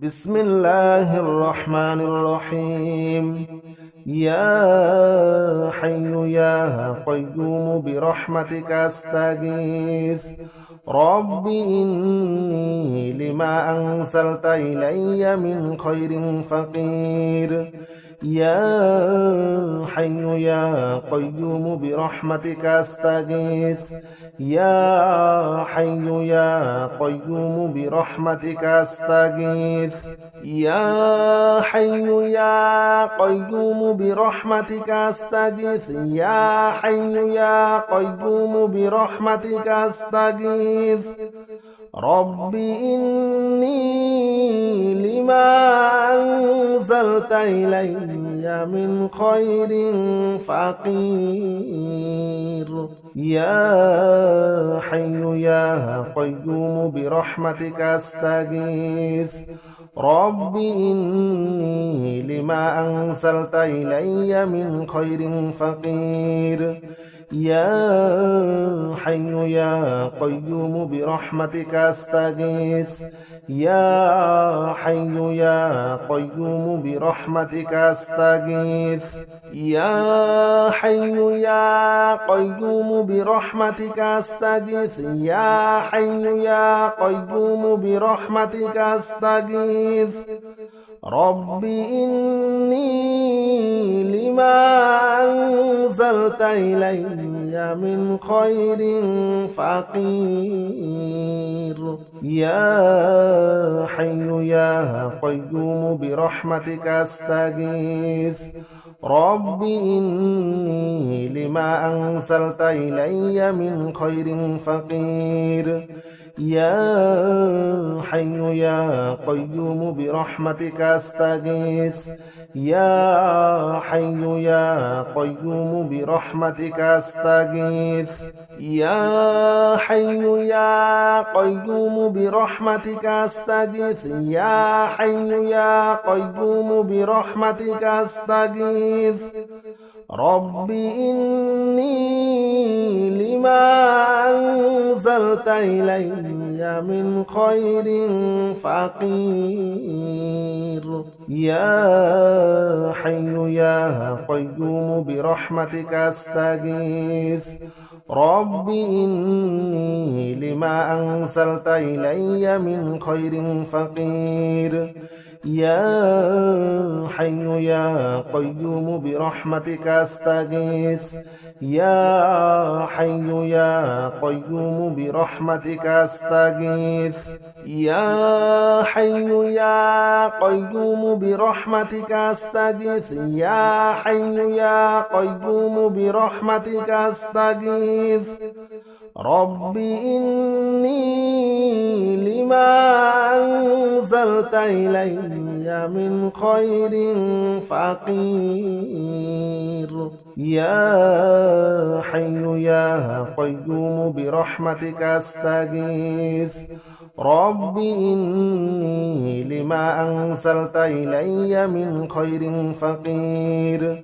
بسم الله الرحمن الرحيم. يا حي يا قيوم برحمتك أستغيث. رب إني لما أنزلت إلي من خير فقير. يا حي يا قيوم برحمتك أستغيث. يا حي يا قيوم برحمتك أستغيث. يا حي يا قيوم برحمتك أستغيث. يا حي يا قيوم برحمتك أستغيث. رب إني لما أنزلت إلي من خير فقير. يا حي يا قيوم برحمتك أستغيث. رب إني لما أنزلت إلي من خير فقير. يا حي يا قيوم برحمتك أستغيث. يا حي يا قيوم برحمتك أستغيث. يا حي يا قيوم برحمتك أستغيث. يا حي يا قيوم برحمتك أستغيث. رب إني لما أنزلت إلي من خير فقير. يا حي يا قيوم برحمتك أستغيث. رب إني لما أنزلت إلي من خير فقير. يا حي يا قيوم برحمتك أستغيث. يا حي يا قيوم برحمتك أستغيث. يا حي يا قيوم برحمتك أستغيث. يا حي يا قيوم برحمتك أستغيث. رب إني لما أنزلت إلي من خير فقير. يا حي يا قيوم برحمتك أستغيث. رب إني لما أنزلت إلي من خير فقير. يا حي يا قيوم برحمتك أستغيث. يا حي يا قيوم برحمتك أستغيث. يا حي يا قيوم برحمتك أستغيث. يا حي يا قيوم برحمتك أستغيث. رب إني لما أنزلت إلي من خير فقير. يا حي يا قيوم برحمتك أستغيث. رب إني لما أنزلت إلي من خير فقير.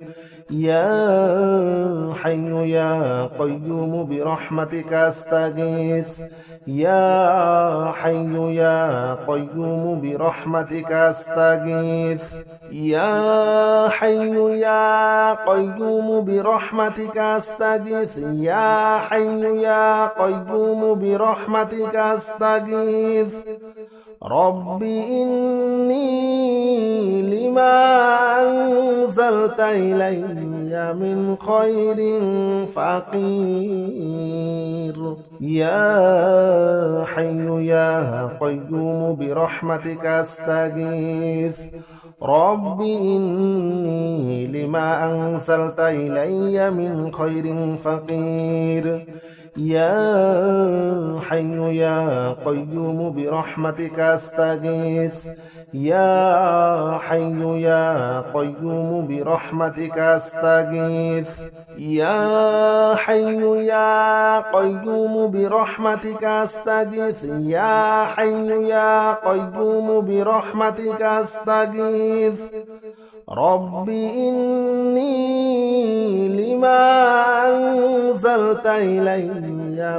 يا حي يا قيوم برحمتك أستغيث. يا حي يا قيوم برحمتك أستغيث. يا حي يا قيوم برحمتك أستغيث. يا حي يا قيوم برحمتك أستغيث. رب إني لما أنزلت إلي من خير فقير. يا حي يا قيوم برحمتك أستغيث. رب إني لما أنزلت إلي من خير فقير. يا حي يا قيوم برحمتك أستغيث. يا حي يا قيوم برحمتك أستغيث. يا حي يا قيوم برحمتك أستغيث. يا حي يا قيوم برحمتك أستغيث. رب إني لما أنزلت إلي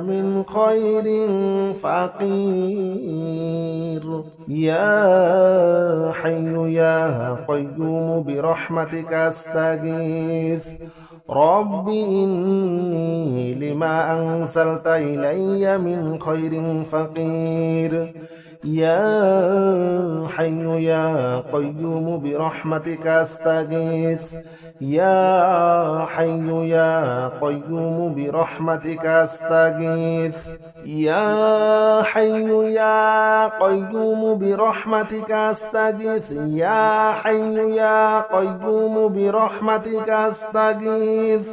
من خير فقير. يا يا قيوم برحمتك أستغيث رب إني لما أنزلت إلي من خير فقير يا حي يا قيوم برحمتك أستغيث يا حي يا قيوم برحمتك أستغيث يا حي يا قيوم برحمتك أستغيث يا حي يا قيوم برحمتك أستغيث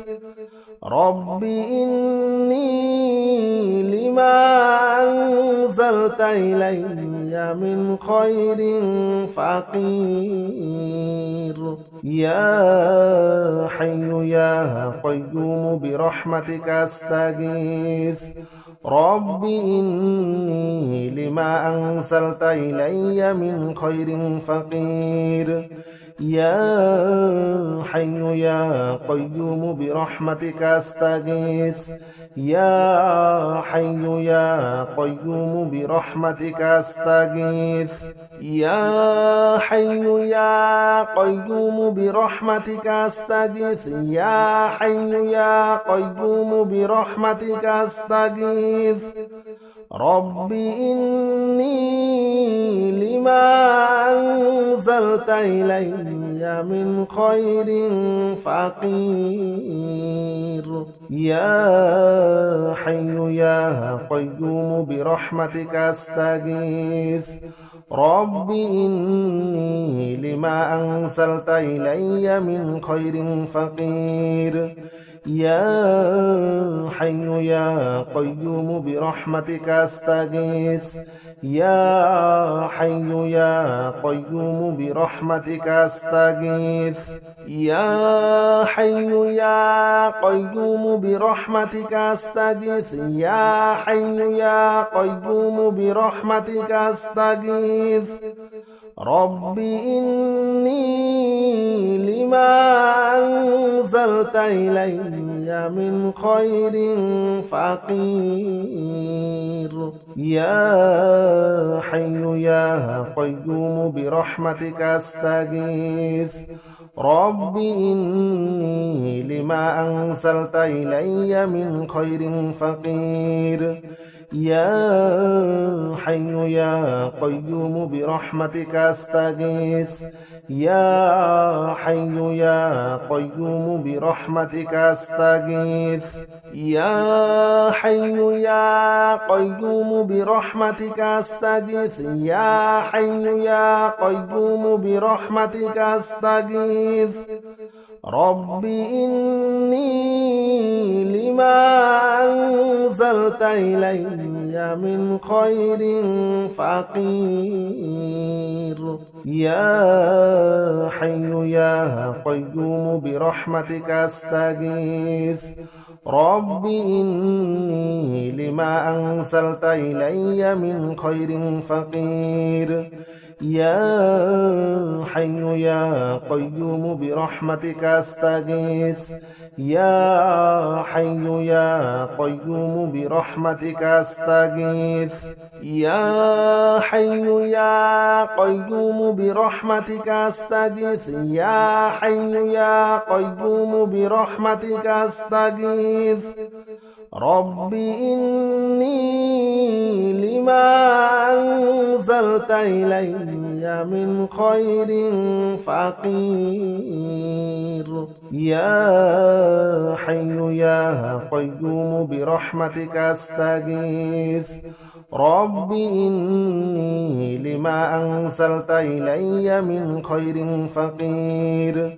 رب إني لما أنزلت إلي من خير فقير يا حي يا قيوم برحمتك أستغيث رب إني لما أنزلت إلي من خير فقير يا حي يا قيوم برحمتك أستغيث يا حي يا قيوم برحمتك أستغيث يا حي يا قيوم برحمتك أستغيث يا حي يا قيوم برحمتك أستغيث رب إني لما أنزلت إلي من خير فقير يا حي يا قيوم برحمتك أستغيث رب إني لما أنزلت إلي من خير فقير يا حي يا قيوم برحمتك أستغيث يا حي يا قيوم برحمتك أستغيث يا حي يا قيوم برحمتك أستغيث يا حي يا قيوم برحمتك أستغيث رب إني لما أنزلت إلي من خير فقير يا حي يا قيوم برحمتك أستغيث رب إني لما أنزلت إلي من خير فقير يا حي يا قيوم برحمتك أستغيث يا حي يا قيوم برحمتك أستغيث يا حي يا قيوم برحمتك أستغيث يا حي يا قيوم برحمتك أستغيث رب إني لما أنزلت إلي من خير فقير يا حي يا قيوم برحمتك أستغيث رب إني لما أنزلت إلي من خير فقير يا حي يا قيوم برحمتك أستغيث يا حي يا قيوم برحمتك أستغيث يا حي يا قيوم برحمتك أستغيث يا حي يا قيوم برحمتك أستغيث رب إني لما أنزلت إلي من خير فقير يا حي يا قيوم برحمتك أستغيث رب إني لما أنزلت إلي من خير فقير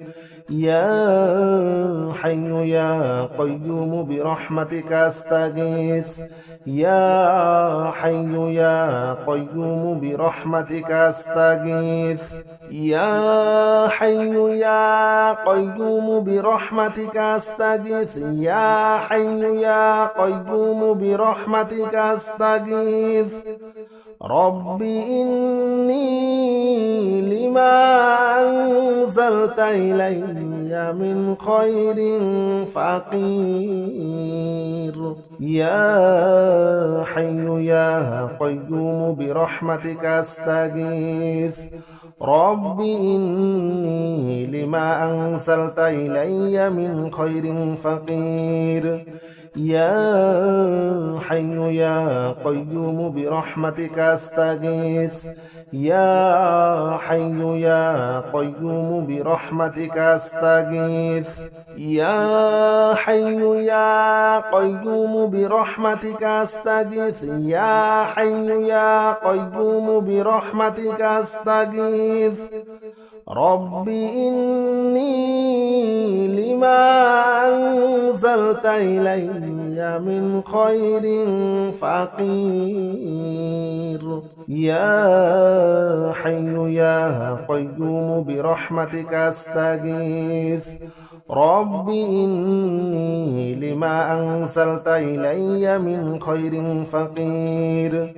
يا حي يا قيوم برحمتك أستغيث يا حي يا قيوم برحمتك أستغيث يا حي يا قيوم برحمتك أستغيث يا حي يا قيوم برحمتك أستغيث رب إني لما أنزلت إلي من خير فقير يا حي يا قيوم برحمتك أستغيث رب إني لما أنزلت إلي من خير فقير يا حي يا قيوم برحمتك أستغيث يا حي يا قيوم برحمتك أستغيث يا حي يا قيوم برحمتك أستغيث يا حي يا قيوم برحمتك أستغيث رب إني لما أنزلت إلي من خير فقير يا حي يا قيوم برحمتك أستغيث رب إني لما أنزلت إلي من خير فقير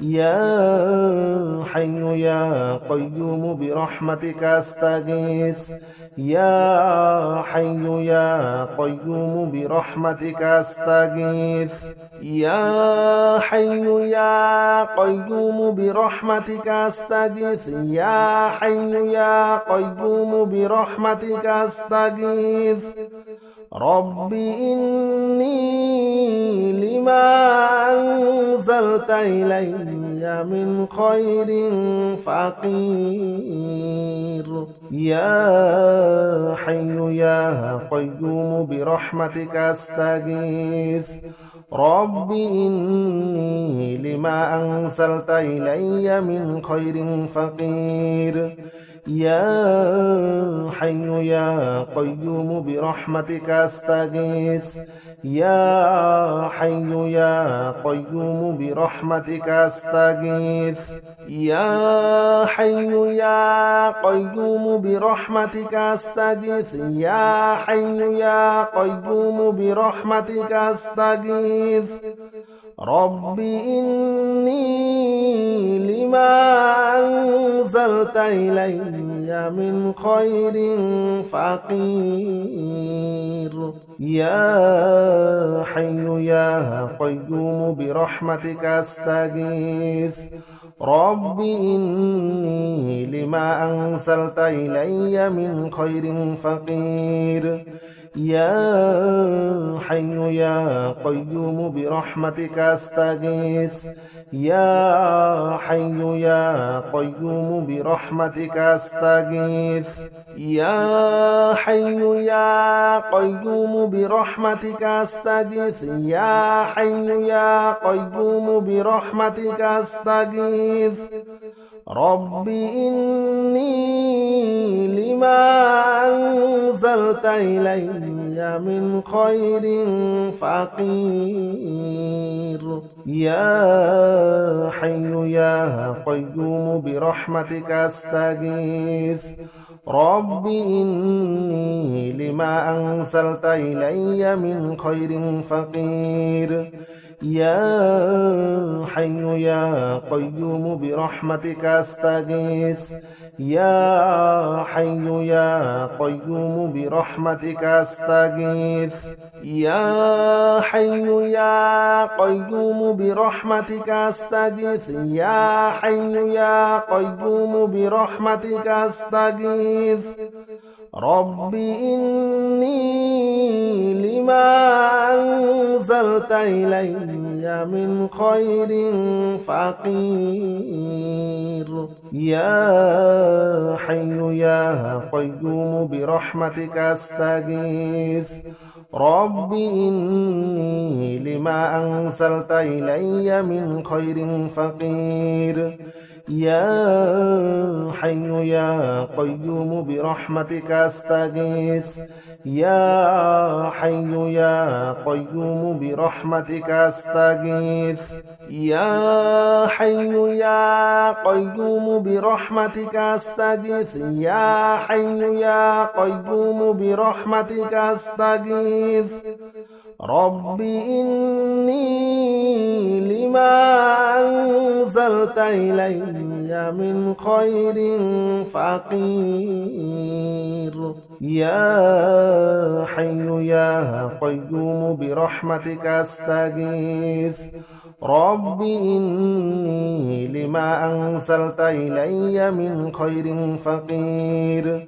يا حي يا قيوم برحمتك أستغيث يا حي يا قيوم برحمتك أستغيث يا حي يا قيوم برحمتك أستغيث يا حي يا قيوم برحمتك أستغيث رب إني لما أنزلت إلي من خير فقير يا حي يا قيوم برحمتك أستغيث رب إني لما أنزلت إلي من خير فقير يا حي يا قيوم برحمتك أستغيث يا حي يا قيوم برحمتك أستغيث يا حي يا قيوم برحمتك أستغيث يا حي يا قيوم برحمتك أستغيث رب إني لما أنزلت إلي من خير فقير يا حي يا قيوم برحمتك أستغيث رب إني لما أنزلت إلي من خير فقير يا حي يا قيوم برحمتك أستغيث يا حي يا قيوم برحمتك أستغيث يا حي يا قيوم برحمتك أستغيث يا حي يا قيوم برحمتك أستغيث رب إني لما أنزلت إلي من خير فقير يا حي يا قيوم برحمتك أستغيث رب إني لما أنزلت إلي من خير فقير يا حي يا قيوم برحمتك أستغيث يا حي يا قيوم برحمتك أستغيث يا حي يا قيوم برحمتك أستغيث يا حي يا قيوم برحمتك أستغيث رب إني لما أنزلت إلي من خير فقير يا حي يا قيوم برحمتك أستغيث رب إني لما أنزلت إلي من خير فقير يا حي يا قيوم برحمتك أستغيث يا حي يا قيوم برحمتك أستغيث يا حي يا قيوم برحمتك أستغيث يا حي يا قيوم برحمتك أستغيث رب إني لما أنزلت إلي من خير فقير يا حي يا قيوم برحمتك أستغيث رب إني لما أنزلت إلي من خير فقير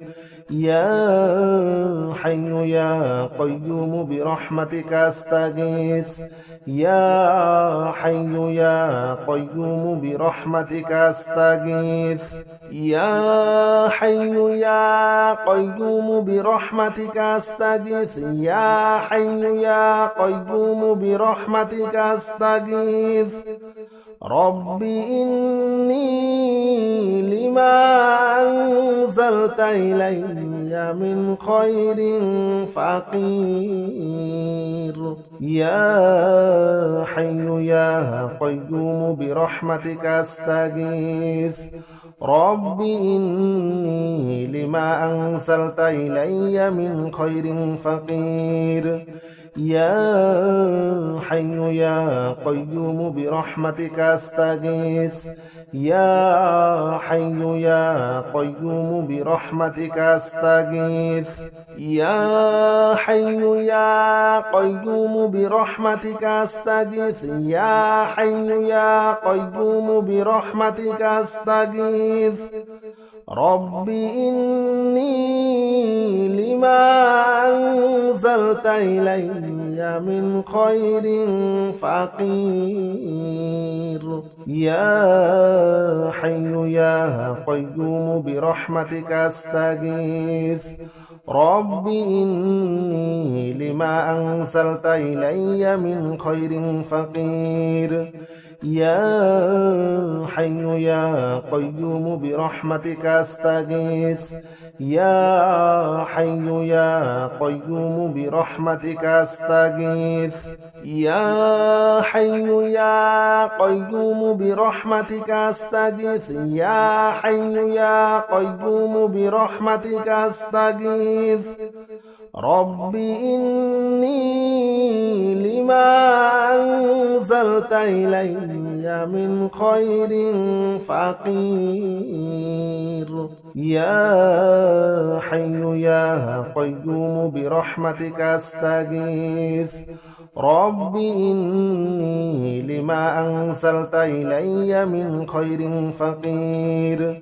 يا حي يا قيوم برحمتك أستغيث يا حي يا قيوم برحمتك أستغيث يا حي يا قيوم برحمتك أستغيث يا حي يا قيوم برحمتك أستغيث رب إني لما أنزلت إلي من خير فقير يا حي يا قيوم برحمتك أستغيث رب إني لما أنزلت إلي من خير فقير يا حي يا قيوم برحمتك أستغيث يا حي يا قيوم برحمتك أستغيث يا حي يا قيوم برحمتك أستغيث يا حي يا قيوم برحمتك أستغيث رب إني لما أنزلت إلي من خير فقير يا حي يا قيوم برحمتك أستغيث رب إني لما أنزلت إلي من خير فقير يا حي يا قيوم برحمتك أستغيث يا حي يا قيوم برحمتك أستغيث يا حي يا قيوم برحمتك أستغيث يا حي يا قيوم برحمتك أستغيث رب إني لما أنزلت إلي من خير فقير يا حي يا قيوم برحمتك أستغيث رب إني لما أنزلت إلي من خير فقير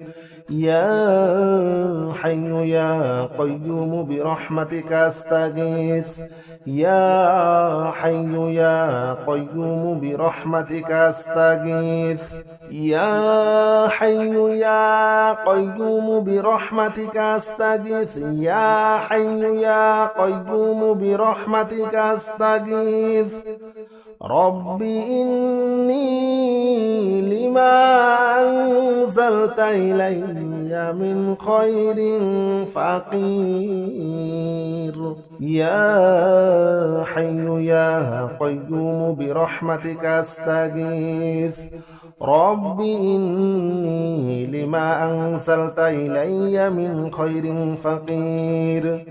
يا حي يا قيوم برحمتك أستغيث يا حي يا قيوم برحمتك أستغيث يا حي يا قيوم برحمتك أستغيث يا حي يا قيوم برحمتك أستغيث رب إني لما أنزلت إلي من خير فقير يا حي يا قيوم برحمتك أستغيث رب إني لما أنزلت إلي من خير فقير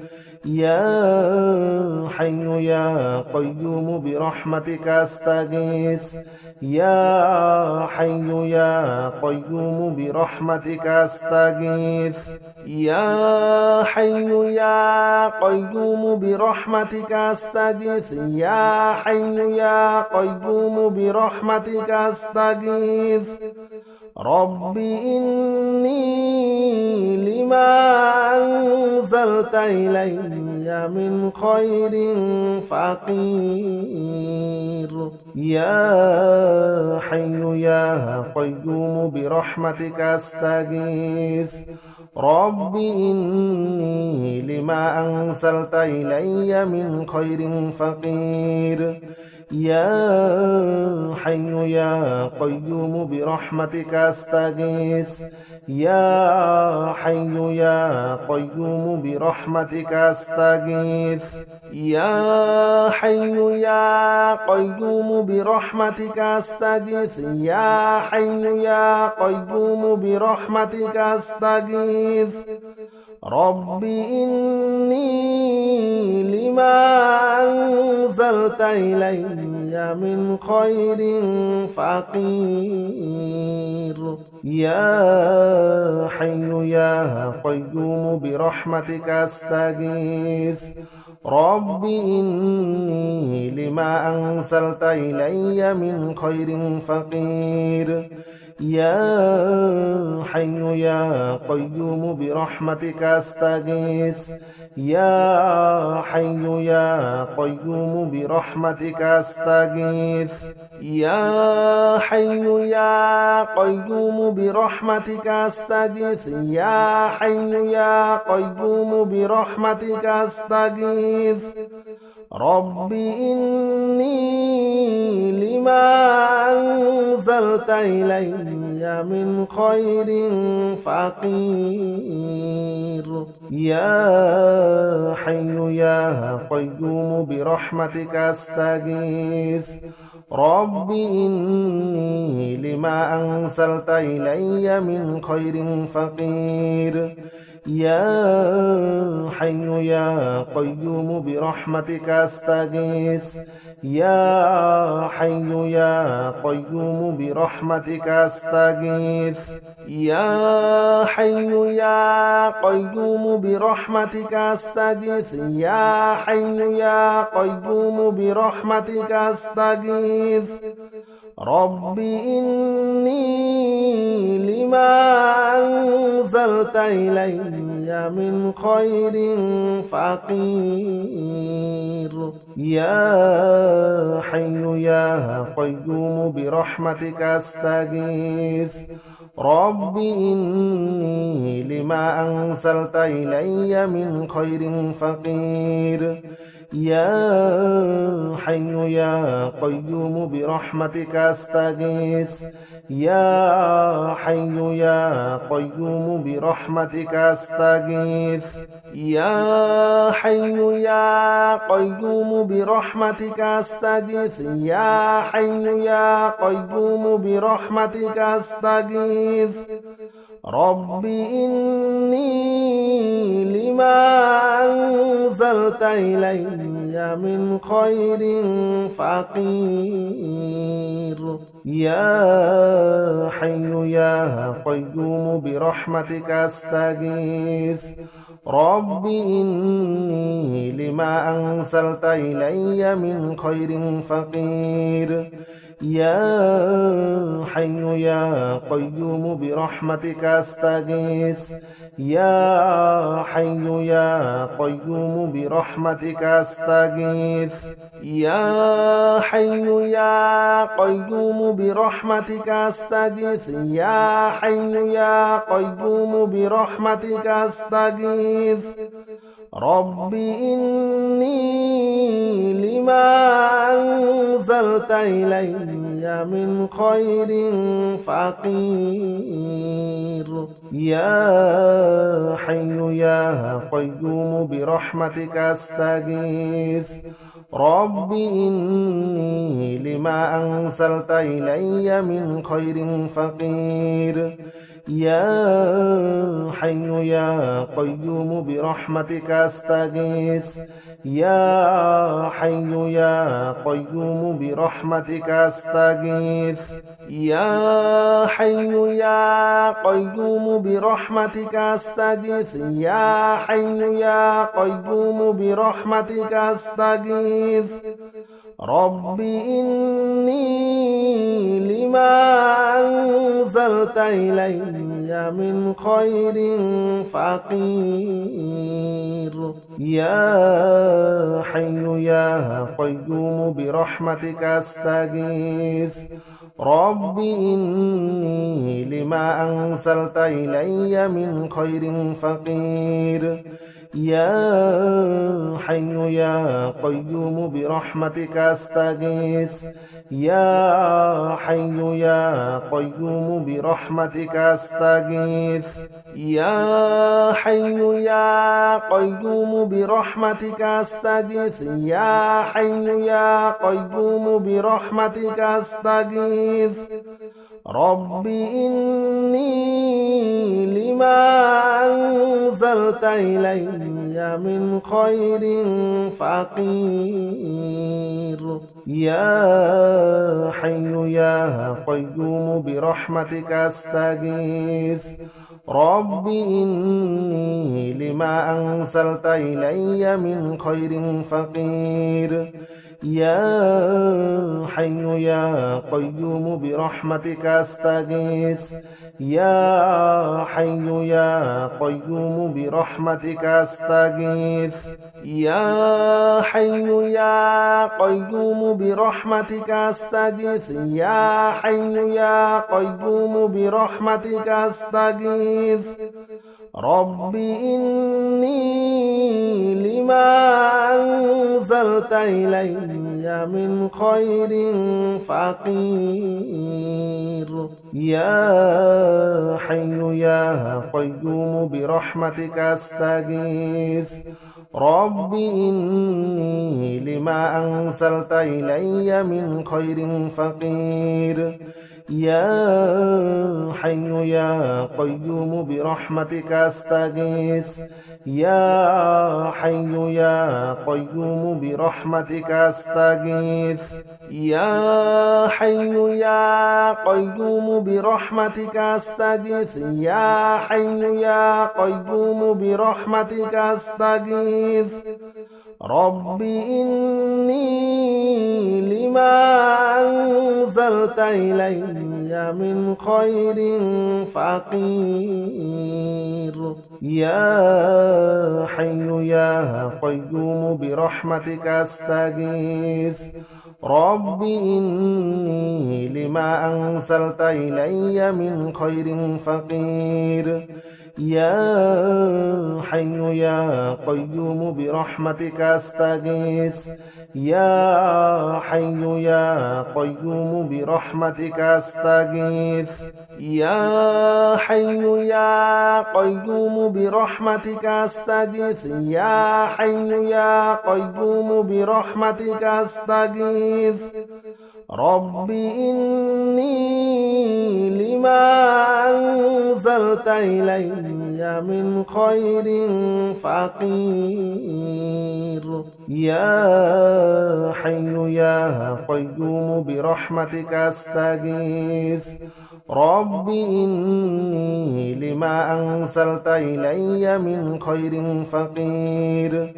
يا حي يا قيوم برحمتك أستغيث يا حي يا قيوم برحمتك أستغيث يا حي يا قيوم برحمتك أستغيث يا حي يا قيوم برحمتك أستغيث رب إني لما أنزلت إلي من خير فقير يا حي يا قيوم برحمتك أستغيث رب إني لما أنزلت إلي من خير فقير يا حي يا قيوم برحمتك أستغيث يا حي يا قيوم برحمتك أستغيث يا حي يا قيوم برحمتك أستغيث يا حي يا قيوم برحمتك أستغيث رب إني لما أنزلت إلي من خير فقير يا حي يا قيوم برحمتك أستغيث رب إني لما أنزلت إلي من خير فقير يا حي يا قيوم برحمتك أستغيث يا حي يا قيوم برحمتك أستغيث يا حي يا قيوم برحمتك أستغيث يا حي يا قيوم برحمتك أستغيث رب إني لما أنزلت إلي من خير فقير يا حي يا قيوم برحمتك أستغيث رب إني لما أنزلت إلي من خير فقير يا حي يا قيوم برحمتك أستغيث يا حي يا قيوم برحمتك أستغيث يا حي يا قيوم برحمتك أستغيث يا حي يا قيوم برحمتك أستغيث رب إني لما أنزلت إلي من خير فقير يا حي يا قيوم برحمتك أستغيث رب إني لما أنزلت إلي من خير فقير يا حي يا قيوم برحمتك أستغيث يا حي يا قيوم برحمتك أستغيث يا حي يا قيوم برحمتك أستغيث يا حي يا قيوم برحمتك أستغيث رب إني لما أنزلت إلي من خير فقير يا حي يا قيوم برحمتك أستغيث رب إني لما أنزلت إلي من خير فقير يا حي يا قيوم برحمتك أستغيث يا حي يا قيوم برحمتك أستغيث يا حي يا قيوم برحمتك أستغيث يا حي يا قيوم برحمتك أستغيث رب إني لما أنزلت إلي من خير فقير يا حي يا قيوم برحمتك أستغيث رب إني لما أنزلت إلي من خير فقير يا حي يا قيوم برحمتك أستغيث يا حي يا قيوم برحمتك أستغيث يا حي يا قيوم برحمتك أستغيث يا حي يا قيوم برحمتك أستغيث رب إني لما أنزلت إلي من خير فقير يا حي يا قيوم برحمتك أستغيث رب إني لما أنزلت إلي من خير فقير يا حي يا قيوم برحمتك أستغيث يا حي يا قيوم برحمتك أستغيث يا حي يا قيوم برحمتك أستغيث يا حي يا قيوم برحمتك أستغيث رب إني لما أنزلت إلي من خير فقير يا حي يا قيوم برحمتك أستغيث رب إني لما أنزلت إلي من خير فقير يا حي يا قيوم برحمتك أستغيث يا حي يا قيوم برحمتك أستغيث يا حي يا قيوم برحمتك أستغيث يا حي يا قيوم برحمتك أستغيث رب إني لما أنزلت إلي من خير فقير يا حي يا قيوم برحمتك أستغيث رب إني لما أنزلت إلي من خير فقير يا حي يا قيوم برحمتك أستغيث يا حي يا قيوم برحمتك أستغيث يا حي يا قيوم برحمتك أستغيث يا حي يا قيوم برحمتك أستغيث رب إني لما أنزلت إلي من خير فقير يا حي يا قيوم برحمتك أستغيث رب إني لما أنزلت إلي من خير فقير يا حي يا قيوم برحمتك أستغيث يا حي يا قيوم برحمتك أستغيث يا حي يا قيوم برحمتك أستغيث يا حي يا قيوم برحمتك أستغيث رب إني لما أنزلت إلي من خير فقير يا حي يا قيوم برحمتك أستغيث رب إني لما أنزلت إلي من خير فقير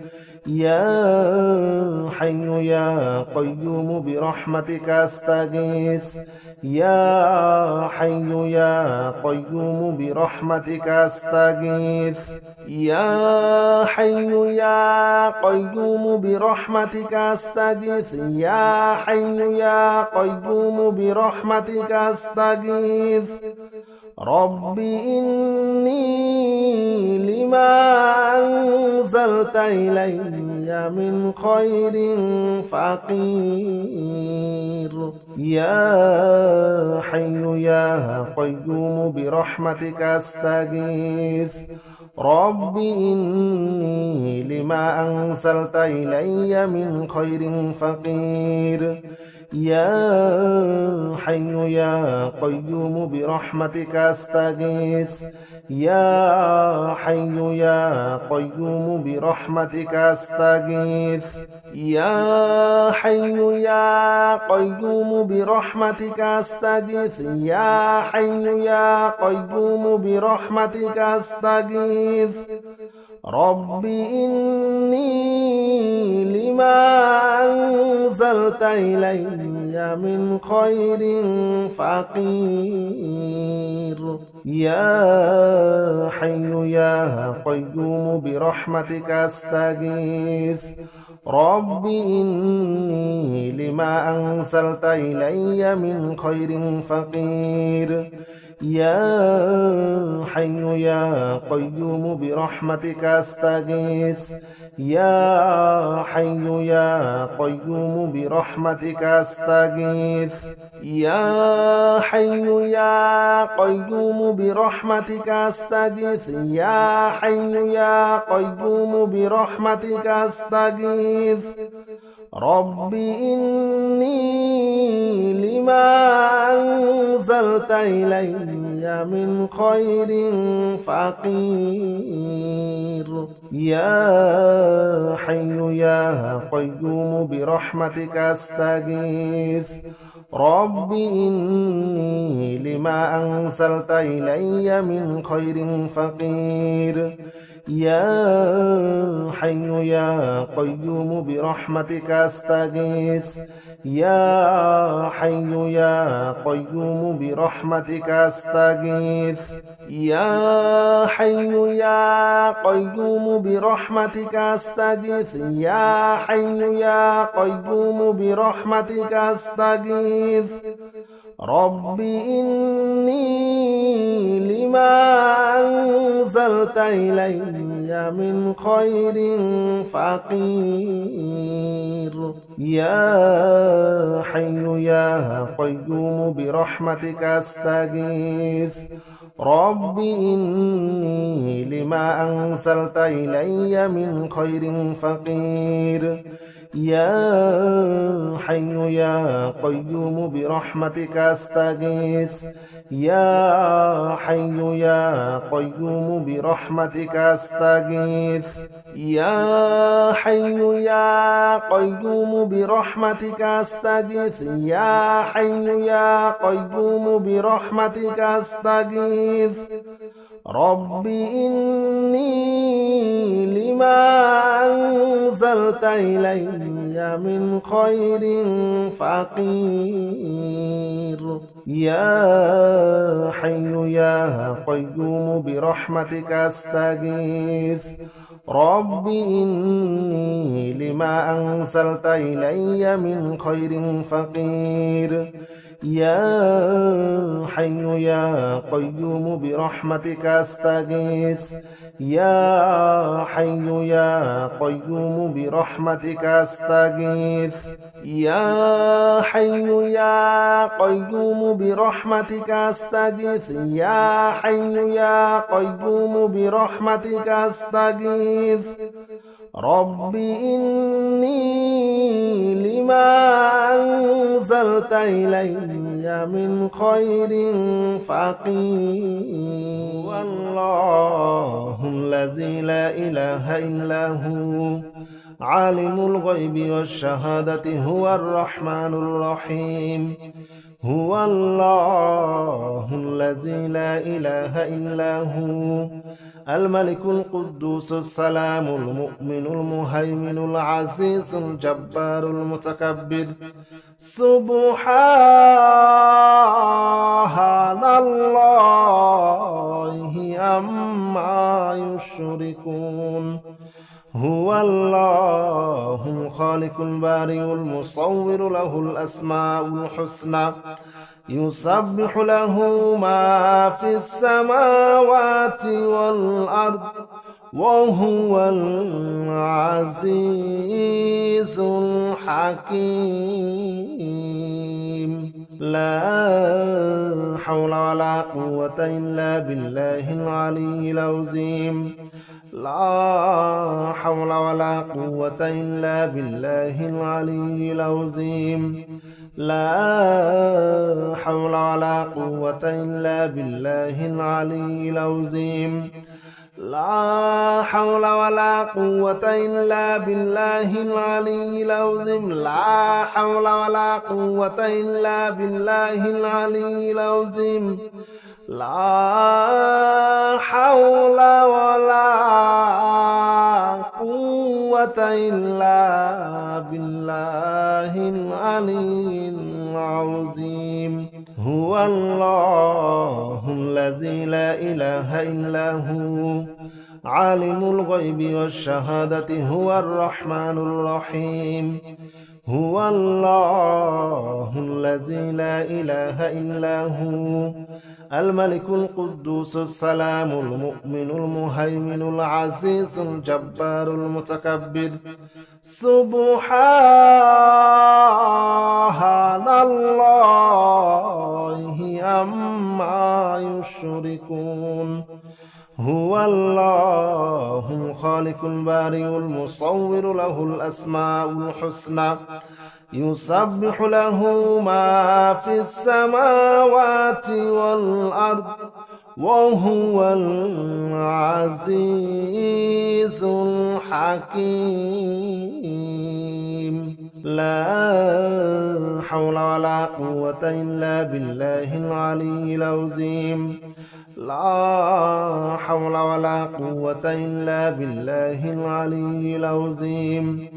يا حي يا قيوم برحمتك أستغيث يا حي يا قيوم برحمتك أستغيث يا حي يا قيوم برحمتك أستغيث يا حي يا قيوم برحمتك أستغيث رب إني لما أنزلت إلي من خير فقير يا حي يا قيوم برحمتك أستغيث رب إني لما أنزلت إلي من خير فقير يا حي يا قيوم برحمتك أستغيث يا حي يا قيوم برحمتك أستغيث يا حي يا قيوم برحمتك أستغيث يا حي يا قيوم برحمتك أستغيث رب إني لما أنزلت إلي من خير فقير يا حي يا قيوم برحمتك أستغيث رب إني لما أنزلت إلي من خير فقير يا حي يا قيوم برحمتك أستغيث يا حي يا قيوم برحمتك أستغيث يا حي يا قيوم برحمتك أستغيث يا حي يا قيوم برحمتك أستغيث رب إني لما أنزلت إلي من خير فقير يا حي يا قيوم برحمتك أستغيث رب إني لما أنزلت إلي من خير فقير يا حي يا قيوم برحمتك أستغيث يا حي يا قيوم برحمتك أستغيث يا حي يا قيوم برحمتك أستغيث يا حي يا قيوم برحمتك أستغيث رب إني لما أنزلت إلي من خير فقير يا حي يا قيوم برحمتك أستغيث رب إني لما أنزلت إلي من خير فقير يا حي يا قيوم برحمتك أستغيث يا حي يا قيوم برحمتك أستغيث يا حي يا قيوم برحمتك أستغيث يا حي يا قيوم برحمتك أستغيث رب إني لما أنزلت إلي من خير فقير يا حي يا قيوم برحمتك أستغيث رب إني لما أنزلت إلي من خير فقير يا حي يا قيوم برحمتك أستغيث يا حي يا قيوم برحمتك أستغيث يا حي يا قيوم برحمتك أستغيث يا حي يا قيوم برحمتك أستغيث رب إني لما أنزلت إلي من خير فقير والله الذي لا إله إلا هو عالم الغيب والشهادة هو الرحمن الرحيم هو الله الذي لا إله إلا هو الملك القدوس السلام المؤمن المهيمن العزيز الجبار المتكبر سبحان الله عما يشركون هو الله الخالق البارئ المصور له الأسماء الحسنى يسبح له ما في السماوات والأرض وهو العزيز الحكيم لا حول ولا قوة إلا بالله العلي العظيم لا حول ولا قوة إلا بالله العلي العظيم لا حول ولا قوة إلا بالله العلي العظيم لا حول ولا قوة إلا بالله العلي العظيم لا حول ولا قوة إلا بالله العلي العظيم لا حول ولا قوة إلا بالله العلي العظيم هو الله الذي لا إله إلا هو عالم الغيب والشهادة هو الرحمن الرحيم هو الله الذي لا إله إلا هو الملك القدوس السلام المؤمن المهيمن العزيز الجبار المتكبر سبحان الله عما يشركون هو الله الخالق البارئ المصور له الأسماء الحسنى يسبح له ما في السماوات والأرض وهو العزيز الحكيم. لا حول ولا قوة إلا بالله العلي العظيم. لا حول ولا قوة إلا بالله العلي العظيم.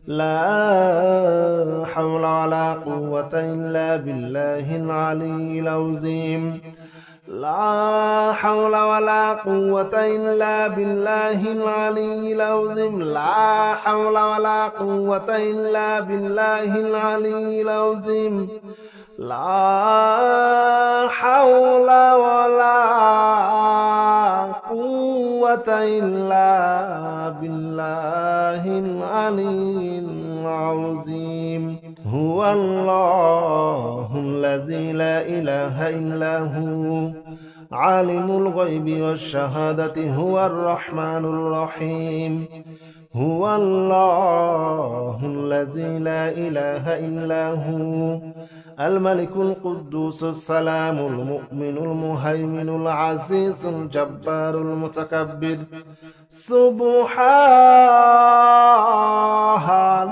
لا حول ولا قوة إلا بالله العلي العظيم. لا حول ولا قوة إلا بالله العلي العظيم. لا حول ولا قوة إلا بالله العلي العظيم. لا حول ولا قوة إلا بالله العلي العظيم. هو الله الذي لا إله إلا هو عالم الغيب والشهادة هو الرحمن الرحيم. هو الله الذي لا إله إلا هو الملك القدوس السلام المؤمن المهيمن العزيز الجبار المتكبر. سبحان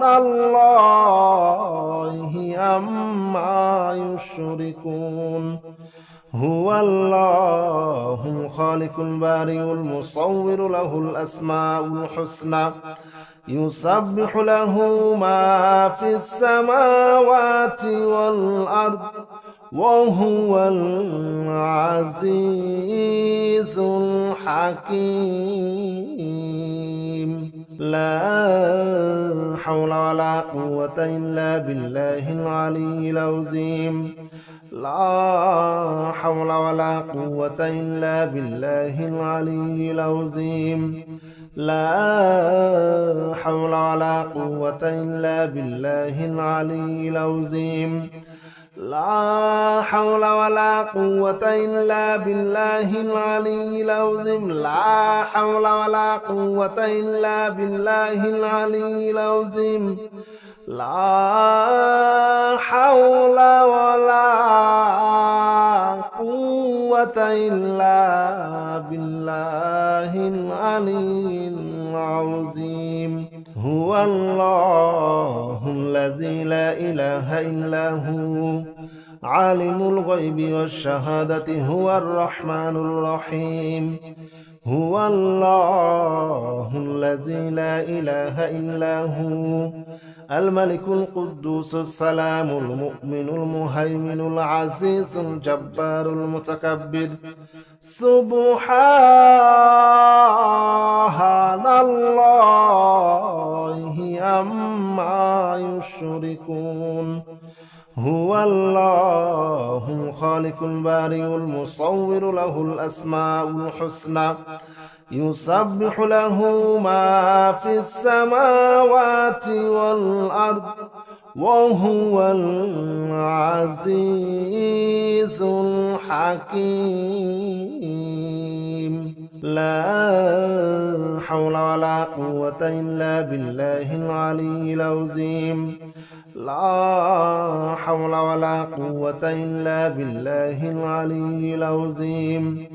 الله عما يشركون. هو الله الخالق البارئ المصور له الأسماء الحسنى يسبح له ما في السماوات والأرض وهو العزيز الحكيم. لا حول ولا قوة إلا بالله العلي العظيم. لا حول ولا قوة إلا بالله العلي العظيم. لا حول ولا قوة إلا بالله العلي العظيم. لا حول ولا قوة إلا بالله العلي العظيم. لا حول ولا قوة إلا بالله العلي العظيم. لا حول ولا قوة إلا بالله العلي العظيم. هو الله الذي لا إله إلا هو عالم الغيب والشهادة هو الرحمن الرحيم. هو الله الذي لا إله إلا هو الملك القدوس السلام المؤمن المهيمن العزيز الجبار المتكبر. سبحان الله عما يشركون. هو الله الخالق البارئ المصور له الأسماء الحسنى يسبح له ما في السماوات والأرض وهو العزيز الحكيم. لا حول ولا قوة إلا بالله العلي العظيم. لا حول ولا قوة إلا بالله العلي العظيم.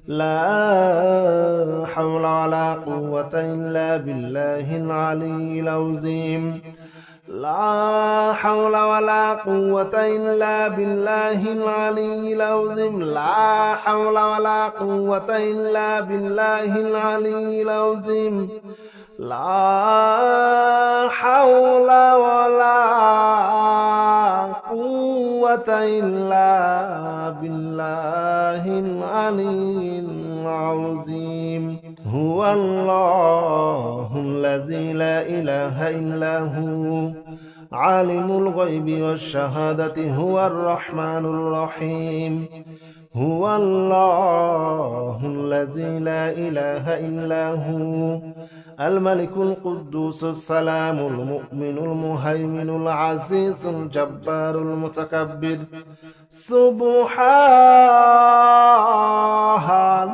لا حول ولا قوة إلا بالله العلي العظيم. لا حول ولا قوة إلا بالله العلي العظيم. لا حول ولا قوة إلا بالله العلي العظيم. لا حول ولا قوة إلا بالله العلي العظيم. هو الله الذي لا إله إلا هو عالم الغيب والشهادة هو الرحمن الرحيم. هو الله الذي لا إله إلا هو الملك القدوس السلام المؤمن المهيمن العزيز الجبار المتكبر. سبحان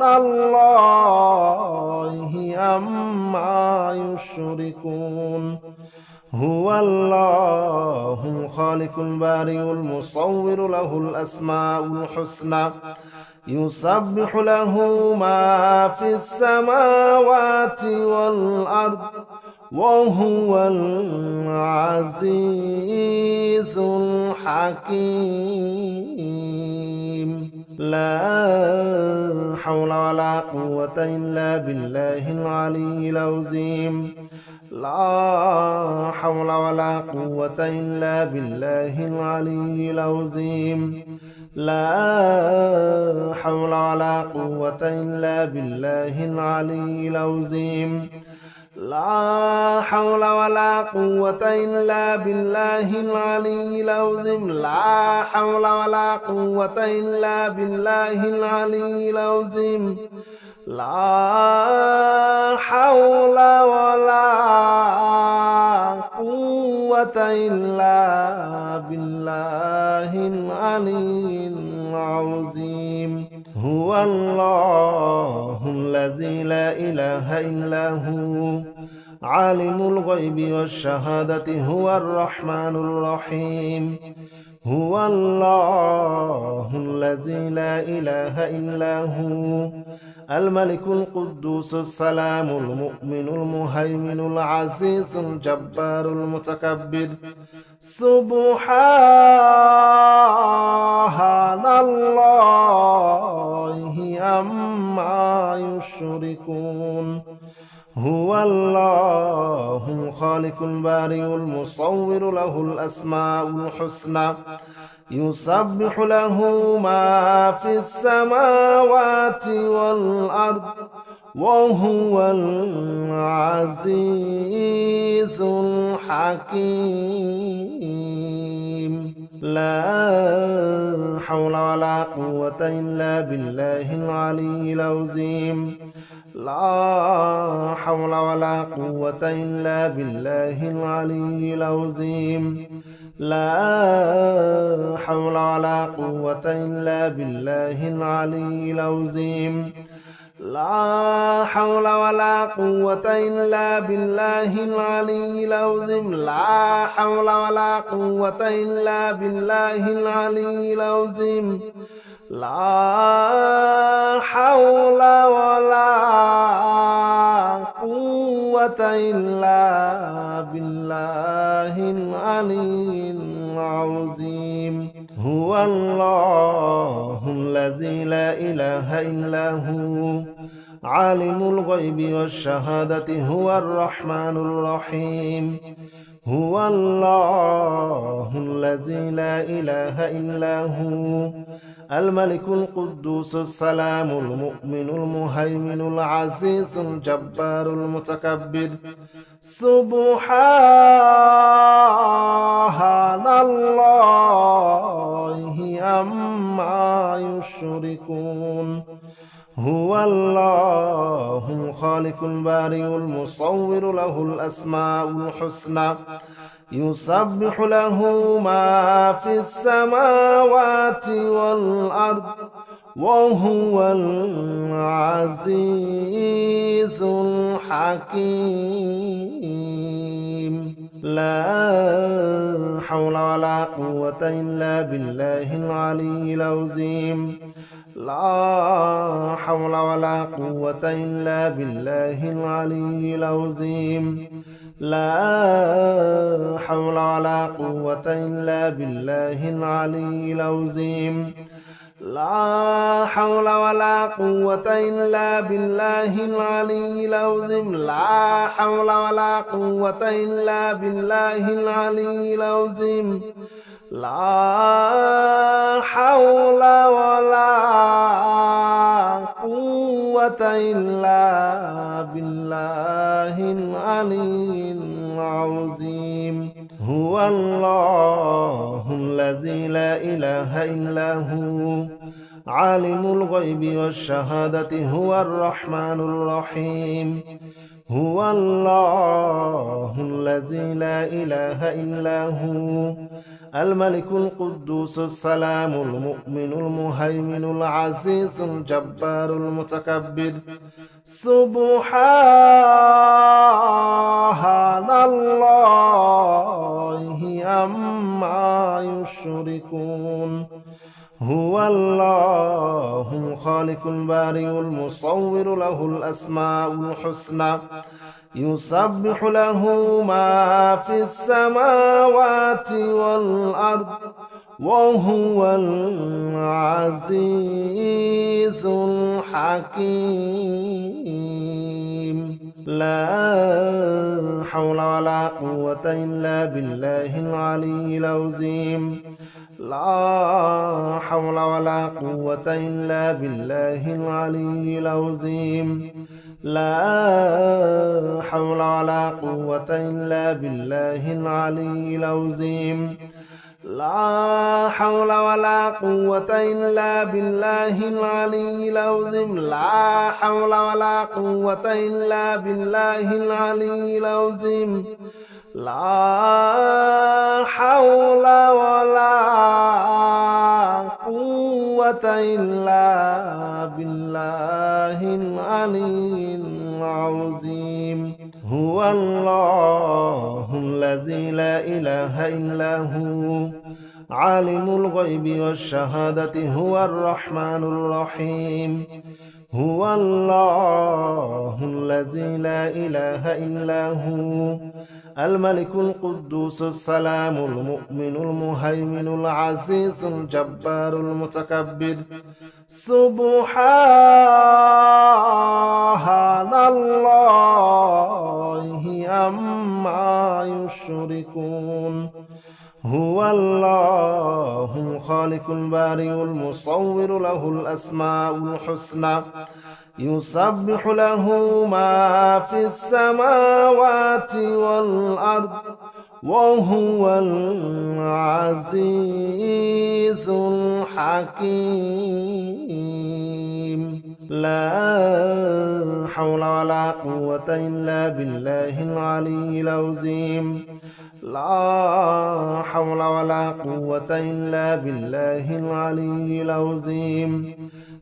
الله عما يشركون. هو الله الخالق البارئ المصور له الأسماء الحسنى يسبح له ما في السماوات والأرض وهو العزيز الحكيم. لا حول ولا قوة إلا بالله العلي العظيم. لا حول ولا قوة إلا بالله العلي العظيم. لا حول ولا قوة إلا بالله العلي العظيم. لا حول ولا قوة إلا بالله العلي العظيم. لا حول ولا قوة إلا بالله العلي العظيم. لا حول ولا قوة إلا بالله العلي العظيم. هو الله الذي لا إله إلا هو عالم الغيب والشهادة هو الرحمن الرحيم. هو الله الذي لا إله إلا هو الملك القدوس السلام المؤمن المهيمن العزيز الجبار المتكبر. سبحان الله عما يشركون. هو الله الخالق البارئ المصور له الأسماء الحسنى يسبح له ما في السماوات والأرض وهو العزيز الحكيم. لا حول ولا قوة إلا بالله العلي العظيم. لا حول ولا قوة إلا بالله العلي العظيم. لا حول ولا قوة إلا بالله العلي العظيم. لا حول ولا قوة إلا بالله العلي العظيم. لا حول ولا قوة إلا بالله العلي العظيم. لا حول ولا قوة إلا بالله العلي العظيم. هو الله الذي لا إله إلا هو عالم الغيب والشهادة هو الرحمن الرحيم. هو الله الذي لا إله إلا هو الملك القدوس السلام المؤمن المهيمن العزيز الجبار المتكبر. سبحان الله عما يشركون. هو الله الخالق البارئ المصور له الأسماء الحسنى يسبح له ما في السماوات والأرض وهو العزيز الحكيم. لا حول ولا قوة إلا بالله العلي العظيم. لا حول ولا قوة إلا بالله العلي العظيم. لا حول ولا قوة إلا بالله العلي العظيم. لا حول ولا قوة إلا بالله العلي العظيم. لا حول ولا قوة إلا بالله العلي العظيم. لا حول ولا قوة إلا بالله العلي العظيم. هو الله الذي لا إله إلا هو عالم الغيب والشهادة هو الرحمن الرحيم. هو الله الذي لا إله إلا هو الملك القدوس السلام المؤمن المهيمن العزيز الجبار المتكبر. سبحان الله عما يشركون. هو الله الخالق البارئ المصور له الأسماء الحسنى يسبح له ما في السماوات والأرض وهو العزيز الحكيم لا حول ولا قوة إلا بالله العلي العظيم لا حول ولا قوة إلا بالله العلي العظيم لا حول ولا قوة إلا بالله العلي العظيم لا حول ولا قوة إلا بالله العلي العظيم لا حول ولا قوة إلا بالله العلي العظيم لا حول ولا قوة إلا بالله العلي العظيم هو الله الذي لا إله إلا هو عالم الغيب والشهادة هو الرحمن الرحيم هو الله الذي لا إله إلا هو الملك القدوس السلام المؤمن المهيمن العزيز الجبار المتكبر سبحان الله عما يشركون هو الله الخالق البارئ المصور له الأسماء الحسنى يسبح له ما في السماوات والأرض وهو العزيز الحكيم لا حول ولا قوة إلا بالله العلي العظيم لا حول ولا قوة إلا بالله العلي العظيم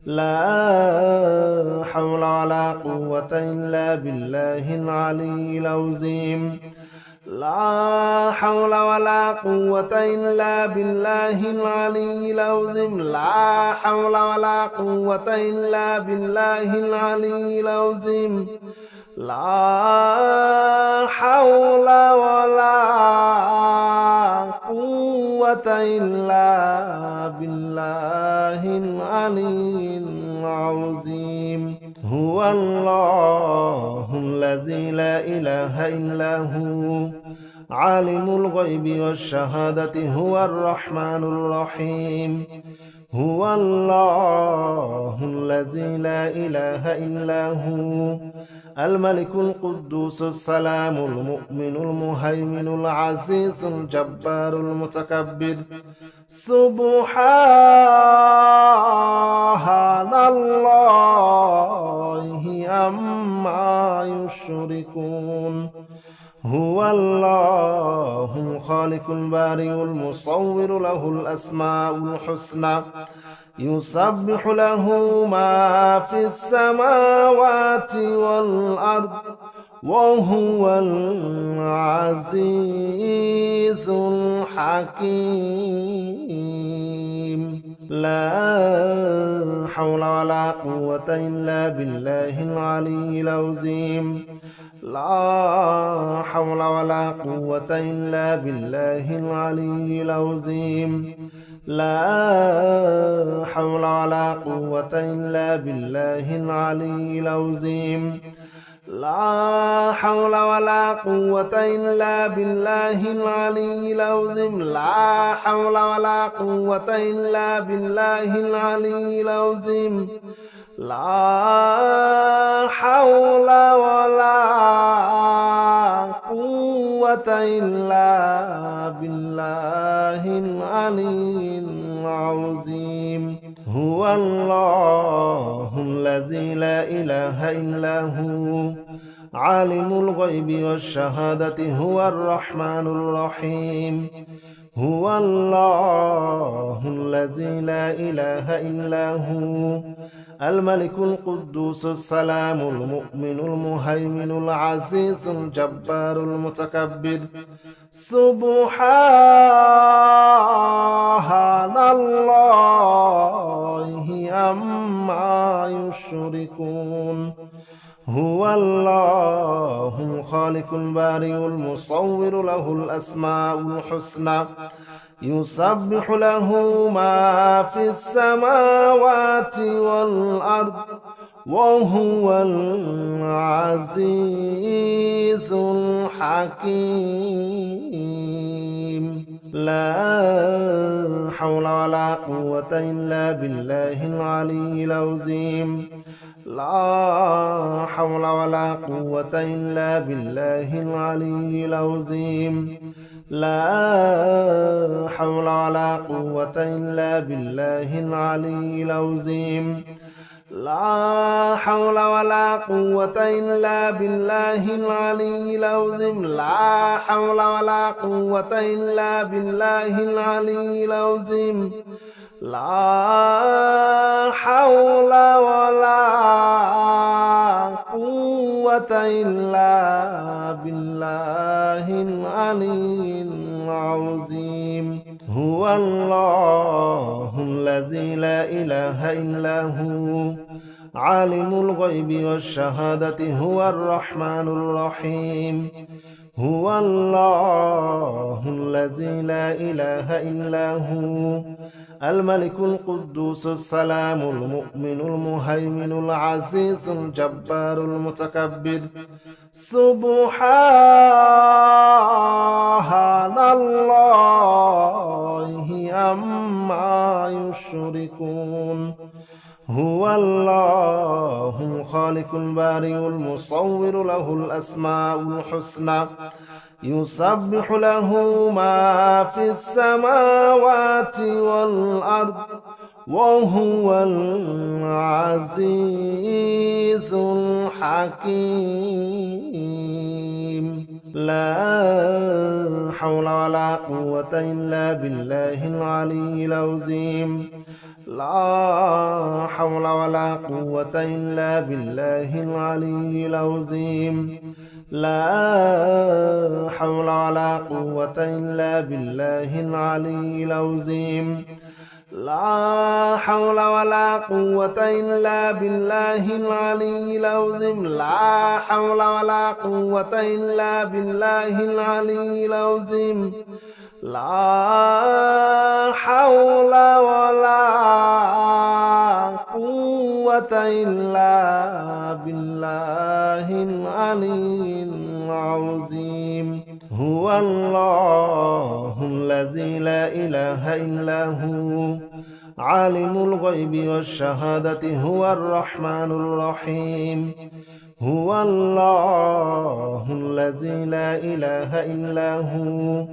لا حول ولا قوة إلا بالله العلي العظيم لا حول ولا قوة إلا بالله العلي العظيم لا حول ولا قوة إلا بالله العلي العظيم لا حول ولا قوة إلا بالله العلي العظيم هو الله الذي لا إله إلا هو عالم الغيب والشهادة هو الرحمن الرحيم هو الله الذي لا إله إلا هو الملك القدوس السلام المؤمن المهيمن العزيز الجبار المتكبر سبحان الله عما يشركون هو الله الخالق البارئ المصور له الأسماء الحسنى يسبح له ما في السماوات والأرض وهو العزيز الحكيم لا حول ولا قوة إلا بالله العلي العظيم لا حول ولا قوة إلا بالله العلي العظيم لا حول ولا قوة إلا بالله العلي العظيم لا حول ولا قوة إلا بالله العلي العظيم لا حول ولا قوة إلا بالله العلي العظيم لا حول ولا قوة إلا بالله العلي العظيم هو الله الذي لا إله إلا هو عالم الغيب والشهادة هو الرحمن الرحيم هو الله الذي لا إله إلا هو الملك القدوس السلام المؤمن المهيمن العزيز الجبار المتكبر سبحان الله عما يشركون هو الله الخالق البارئ المصور له الأسماء الحسنى يسبح له ما في السماوات والأرض وهو العزيز الحكيم لا حول ولا قوة إلا بالله العلي العظيم لا حول ولا قوة إلا بالله العلي العظيم لا حول ولا قوة إلا بالله العلي العظيم لا حول ولا قوة إلا بالله العلي العظيم لا حول ولا قوة إلا بالله العلي العظيم لا حول ولا قوة إلا بالله العلي العظيم هو الله الذي لا إله إلا هو عالم الغيب والشهادة هو الرحمن الرحيم هو الله الذي لا إله إلا هو الملك القدوس السلام المؤمن المهيمن العزيز الجبار المتكبر سبحان الله عما يشركون هو الله الخالق البارئ المصور له الأسماء الحسنى يسبح له ما في السماوات والأرض وهو العزيز الحكيم لا حول ولا قوة إلا بالله العلي العظيم لا حول ولا قوة إلا بالله العلي العظيم لا حول ولا قوة إلا بالله العلي العظيم لا حول ولا قوة إلا بالله العلي العظيم لا حول ولا قوة إلا بالله العلي العظيم لا حول ولا قوة إلا بالله العلي العظيم هو الله الذي لا إله إلا هو عالم الغيب والشهادة هو الرحمن الرحيم هو الله الذي لا إله إلا هو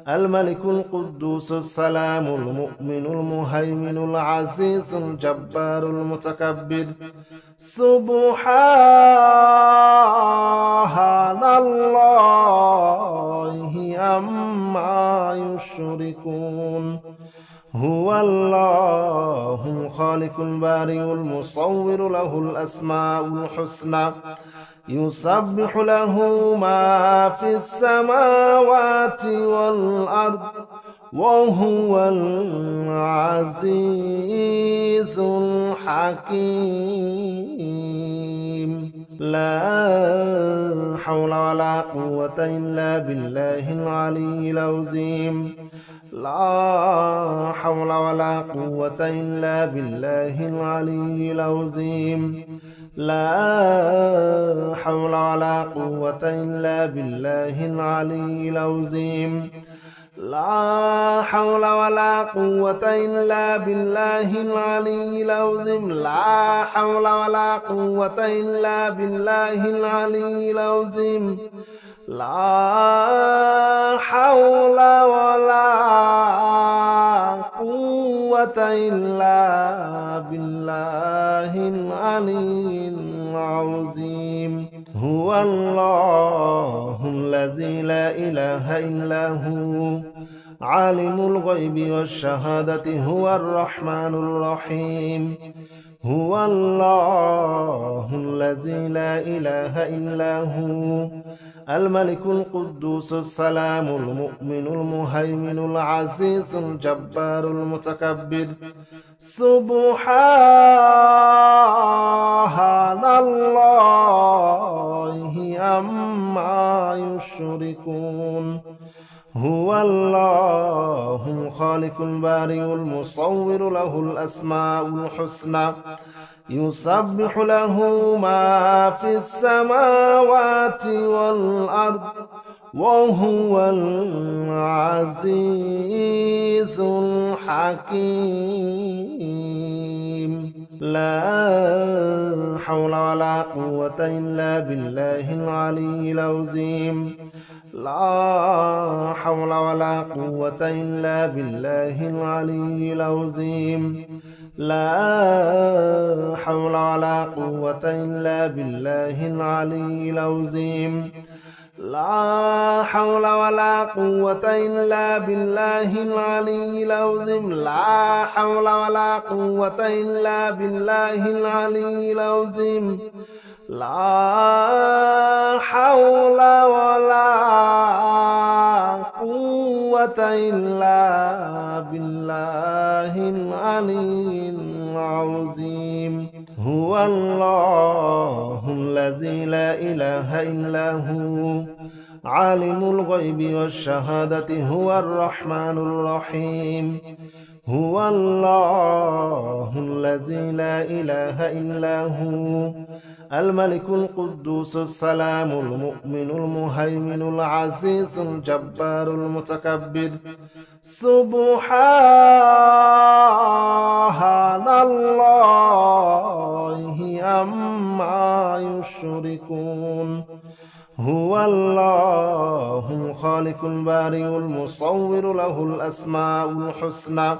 الملك القدوس السلام المؤمن المهيمن العزيز الجبار المتكبر سبحان الله عما يشركون هو الله الخالق البارئ المصور له الأسماء الحسنى يسبح له ما في السماوات والأرض وهو العزيز الحكيم لا حول ولا قوة إلا بالله العلي العظيم لا حول ولا قوة إلا بالله العلي العظيم لا حول ولا قوة إلا بالله العلي العظيم لا حول ولا قوة إلا بالله العلي العظيم لا حول ولا قوة إلا بالله العلي العظيم لا حول ولا قوة إلا بالله العلي العظيم هو الله الذي الذي لا إله إلا هو عالم الغيب والشهادة هو الرحمن الرحيم هو الله الذي لا إله إلا هو الملك القدوس السلام المؤمن المهيمن العزيز الجبار المتكبر سبحان الله عما يشركون هو الله الخالق البارئ المصور له الأسماء الحسنى يسبح له ما في السماوات والأرض وهو العزيز الحكيم لا حول ولا قوة إلا بالله العلي العظيم لا حول ولا قوة إلا بالله العلي العظيم لا حول ولا قوة إلا بالله العلي العظيم لا حول ولا قوة إلا بالله العلي العظيم لا حول ولا قوة إلا بالله العلي العظيم لا حول ولا قوة إلا بالله العلي العظيم هو الله الذي لا إله إلا هو عالم الغيب والشهادة هو الرحمن الرحيم هو الله الذي لا إله إلا هو الملك القدوس السلام المؤمن المهيمن العزيز الجبار المتكبر سبحان الله عما يشركون هو الله الخالق البارئ المصور له الأسماء الحسنى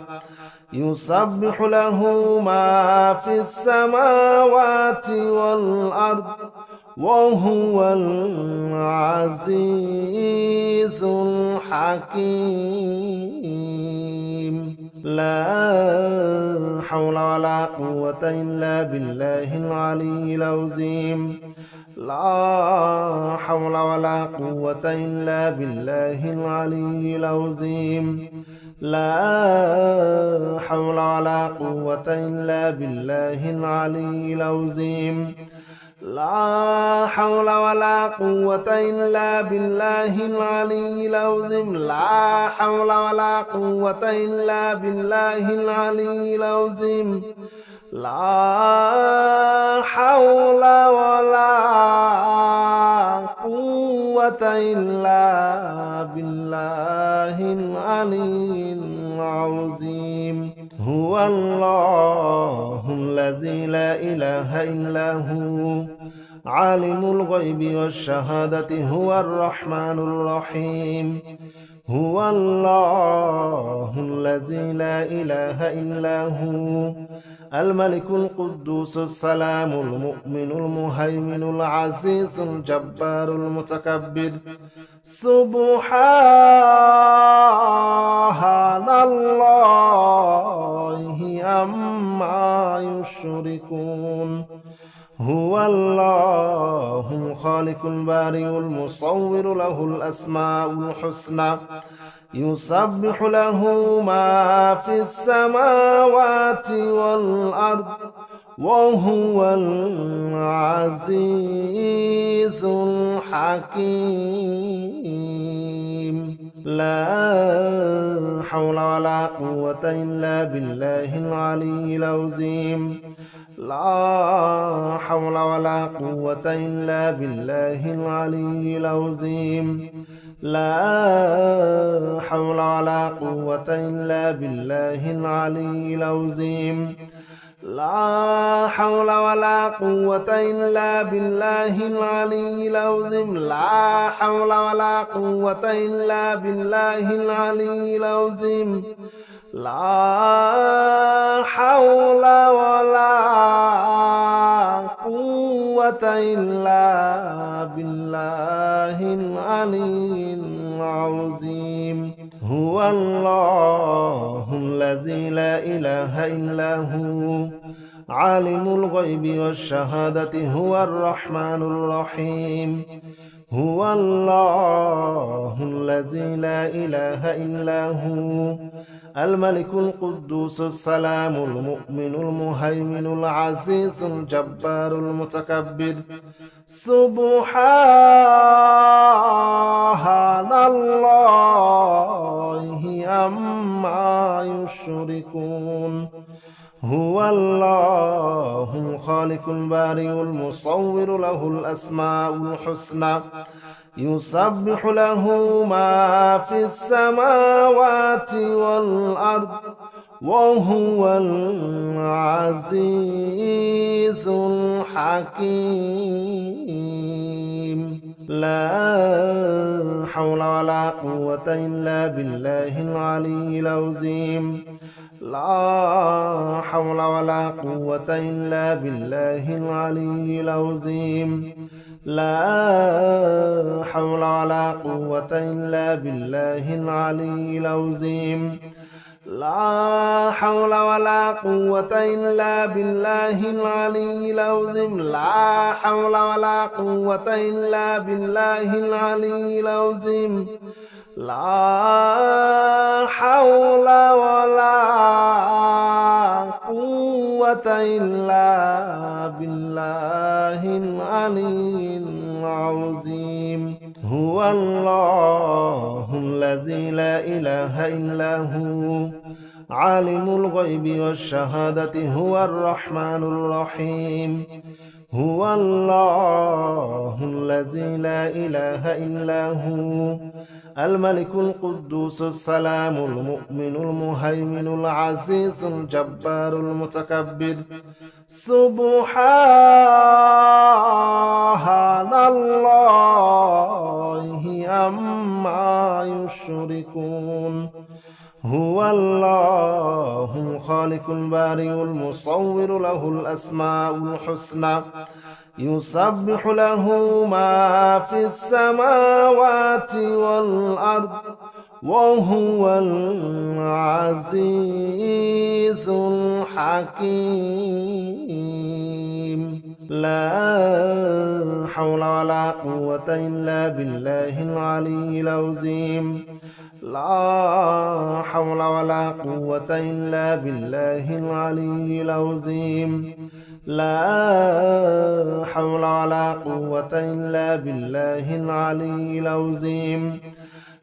يسبح له ما في السماوات والأرض وهو العزيز الحكيم لا حول ولا قوة إلا بالله العلي العظيم لا حول ولا قوة إلا بالله العلي العظيم لا حول ولا قوة إلا بالله العلي العظيم لا حول ولا قوة إلا بالله العلي العظيم لا حول ولا قوة إلا بالله العلي العظيم لا حول ولا قوة إلا بالله العلي العظيم هو الله الذي لا إله إلا هو عالم الغيب والشهادة هو الرحمن الرحيم هو الله الذي لا إله إلا هو الملك القدوس السلام المؤمن المهيمن العزيز الجبار المتكبر سبحان الله عما يشركون هو الله الخالق البارئ المصور له الأسماء الحسنى يسبح له ما في السماوات والأرض وهو العزيز الحكيم لا حول ولا قوة إلا بالله العلي العظيم لا حول ولا قوة إلا بالله العلي العظيم لا حول ولا قوة إلا بالله العلي العظيم لا حول ولا قوة إلا بالله العلي العظيم لا حول ولا قوة إلا بالله العلي العظيم لا حول ولا قوة قوة إلا بالله العلي العظيم هو الله الذي لا إله إلا هو عالم الغيب والشهادة هو الرحمن الرحيم هو الله الذي لا إله إلا هو الملك القدوس السلام المؤمن المهيمن العزيز الجبار المتكبر سبحان الله عما يشركون هو الله الخالق البارئ المصور له الأسماء الحسنى يسبح له ما في السماوات والأرض وهو العزيز الحكيم لا حول ولا قوة إلا بالله العلي العظيم لا حول ولا قوة إلا بالله العلي العظيم لا حول ولا قوة إلا بالله العلي العظيم لا حول ولا قوة إلا بالله العلي العظيم لا حول ولا قوة إلا بالله العلي العظيم لا حول ولا قوة إلا بالله العلي العظيم هو الله الذي لا إله إلا هو عالم الغيب والشهادة هو الرحمن الرحيم هو الله الذي لا إله إلا هو الملك القدوس السلام المؤمن المهيمن العزيز الجبار المتكبر سبحان الله عما يشركون هو الله الخالق البارئ المصور له الأسماء الحسنى يسبح له ما في السماوات والأرض وهو العزيز الحكيم لا حول ولا قوة إلا بالله العلي العظيم لا حول ولا قوة إلا بالله العلي العظيم لا حول ولا قوة إلا بالله العلي العظيم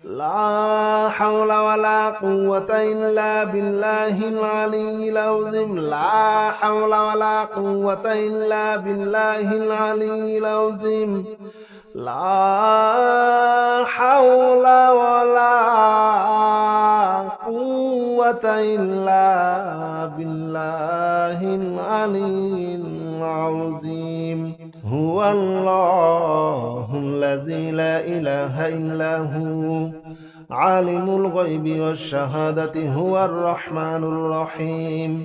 لا حول ولا قوة إلا بالله العلي العظيم لا حول ولا قوة إلا بالله العلي العظيم لا حول ولا قوة إلا بالله العلي العظيم هو الله الذي لا إله إلا هو عالم الغيب والشهادة هو الرحمن الرحيم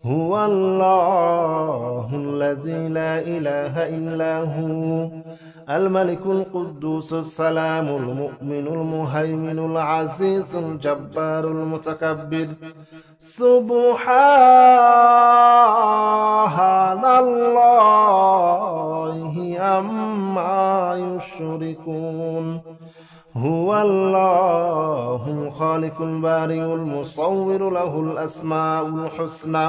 هو الله الذي لا إله إلا هو الملك القدوس السلام المؤمن المهيمن العزيز الجبار المتكبر سبحان الله عما يشركون هو الله الخالق البارئ المصور له الأسماء الحسنى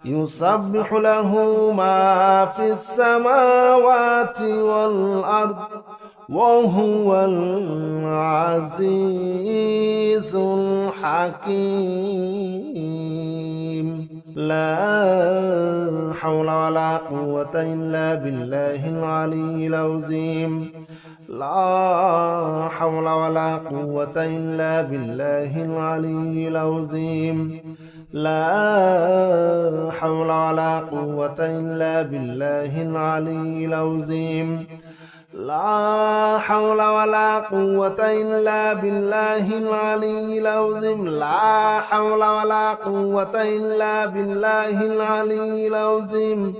يسبح له ما في السماوات والأرض وهو العزيز الحكيم لا حول ولا قوة إلا بالله العلي العظيم لا حول ولا قوة إلا بالله العلي العظيم لا حول ولا قوة إلا بالله العلي العظيم لا حول ولا قوة إلا بالله العلي العظيم لا حول ولا قوة إلا بالله العلي العظيم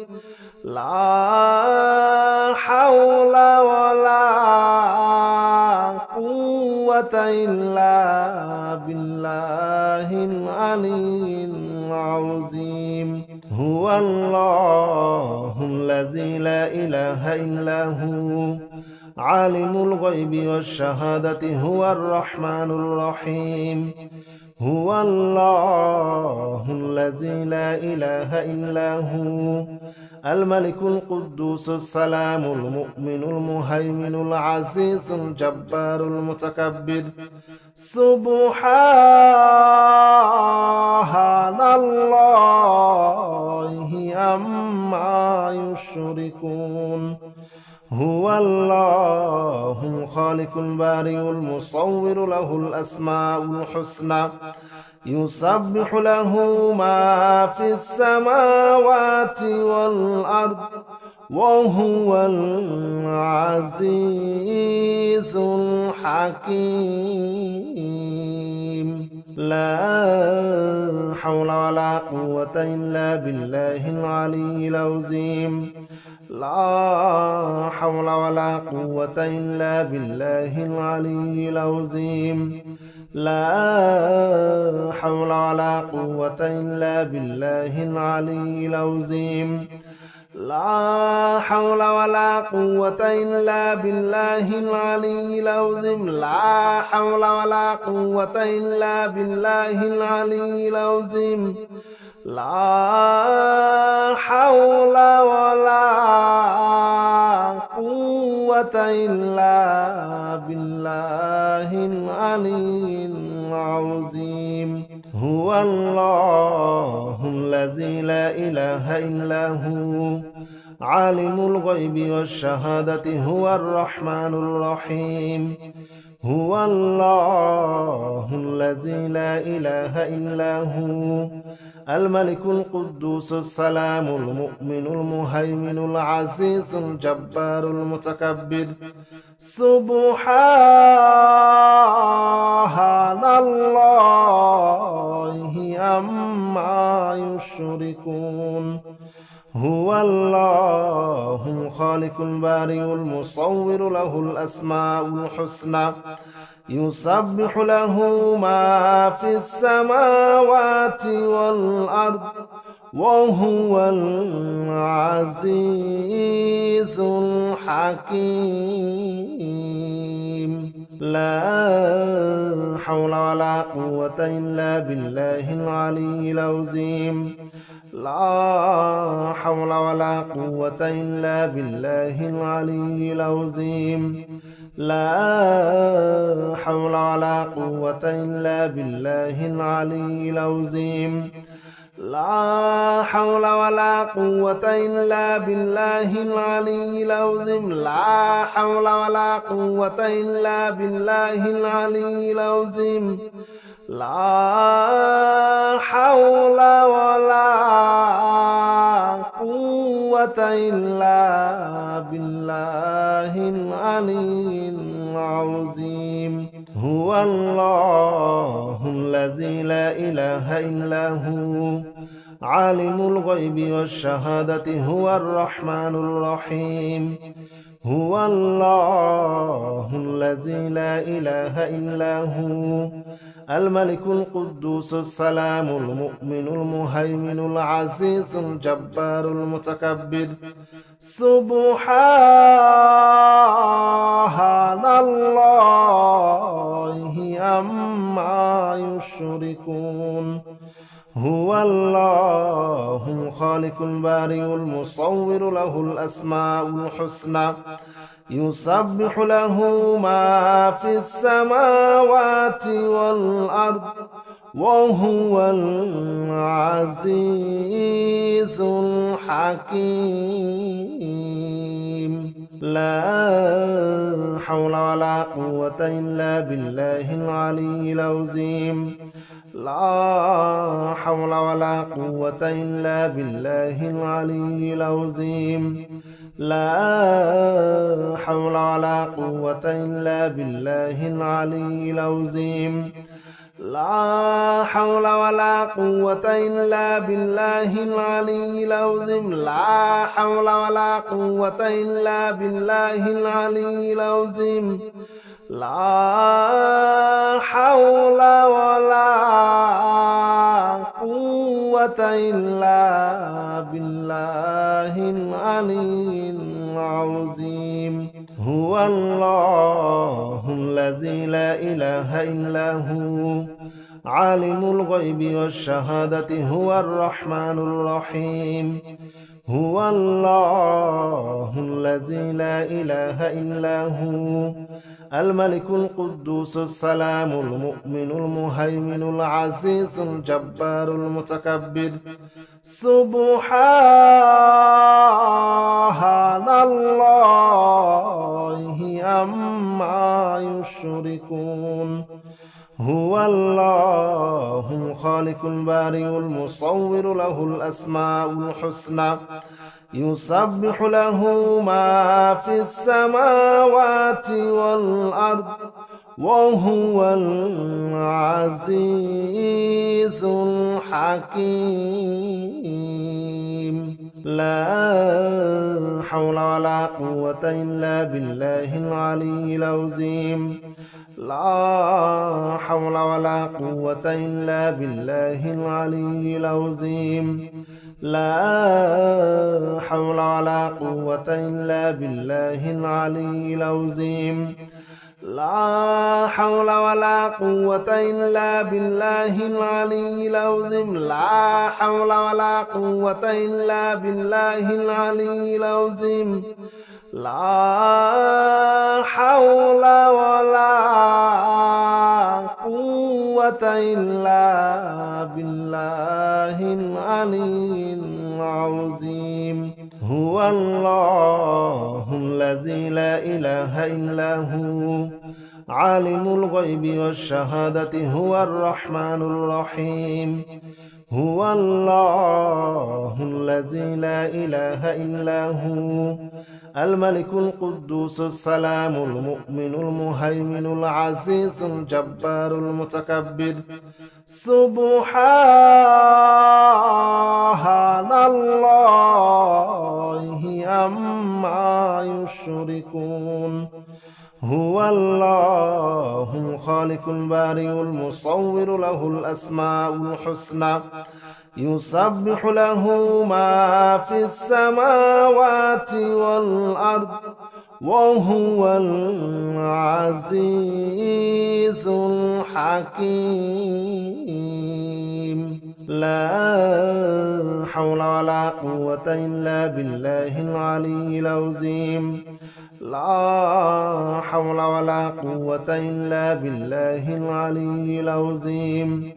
لا حول ولا قوة إلا بالله العلي العظيم. هو الله الذي لا إله إلا هو عالم الغيب والشهادة هو الرحمن الرحيم. هو الله الذي لا إله إلا هو الملك القدوس السلام المؤمن المهيمن العزيز الجبار المتكبر. سبحان الله عما يشركون. هو الله الخالق البارئ المصور له الأسماء الحسنى يسبح له ما في السماوات والأرض وهو العزيز الحكيم. لا حول ولا قوة إلا بالله العلي العظيم. لا حول ولا قوة إلا بالله العلي العظيم. لا حول ولا قوة إلا بالله العلي العظيم. لا حول ولا قوة إلا بالله العلي العظيم. لا حول ولا قوة إلا بالله العلي العظيم. لا حول ولا قوة إلا بالله العلي العظيم. هو الله الذي لا إله إلا هو عالم الغيب والشهادة هو الرحمن الرحيم. هو الله الذي لا إله إلا هو الملك القدوس السلام المؤمن المهيمن العزيز الجبار المتكبر. سبحان الله عما يشركون. هو الله الخالق البارئ المصور له الأسماء الحسنى يسبح له ما في السماوات والأرض وهو العزيز الحكيم. لا حول ولا قوة إلا بالله العلي العظيم. لا حول ولا قوة إلا بالله العلي العظيم. لا حول ولا قوة إلا بالله العلي العظيم. لا حول ولا قوة إلا بالله العلي العظيم. لا حول ولا قوة إلا بالله العلي العظيم. لا حول ولا قوة إلا بالله العلي العظيم. هو الله الذي لا إله إلا هو عالم الغيب والشهادة هو الرحمن الرحيم. هو الله الذي لا إله إلا هو الملك القدوس السلام المؤمن المهيمن العزيز الجبار المتكبر. سبحان الله عما يشركون. هو الله الخالق البارئ المصور له الأسماء الحسنى يسبح له ما في السماوات والأرض وهو العزيز الحكيم. لا حول ولا قوة إلا بالله العلي العظيم. لا حول ولا قوة إلا بالله العلي العظيم. لا حول ولا قوة إلا بالله العلي العظيم. لا حول ولا قوة إلا بالله العلي العظيم لا حول ولا قوة إلا بالله العلي العظيم لا حول ولا قوة إلا بالله العلي العظيم هو الله الذي لا إله إلا هو عالم الغيب والشهادة هو الرحمن الرحيم هو الله الذي لا إله إلا هو الملك القدوس السلام المؤمن المهيمن العزيز الجبار المتكبر سبحان الله عما يشركون هو الله الخالق البارئ المصور له الأسماء الحسنى يسبح له ما في السماوات والأرض وهو العزيز الحكيم لا حول ولا قوة إلا بالله العلي العظيم لا حول ولا قوة إلا بالله العلي العظيم لا حول ولا قوة إلا بالله العلي العظيم لا حول ولا قوة إلا بالله العلي العظيم لا حول ولا قوة إلا بالله العلي العظيم لا حول ولا قوة إلا بالله العلي العظيم هو الله الذي لا إله إلا هو عالم الغيب والشهادة هو الرحمن الرحيم هو الله الذي لا إله إلا هو الملك القدوس السلام المؤمن المهيمن العزيز الجبار المتكبر سبحان الله عما يشركون هو الله الخالق البارئ المصور له الأسماء الحسنى يسبح له ما في السماوات والأرض وهو العزيز الحكيم لا حول ولا قوة إلا بالله العلي العظيم لا حول ولا قوة إلا بالله العلي العظيم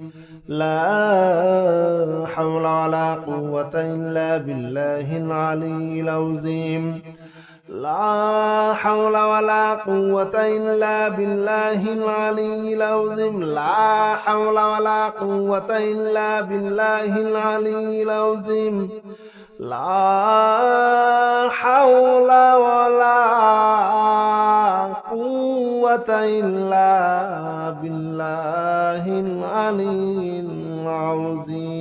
لا حول ولا قوة إلا بالله العلي العظيم لا حول ولا قوة إلا بالله العلي العظيم لا حول ولا قوة إلا بالله العلي العظيم لا حول ولا قوة إلا بالله العلي العظيم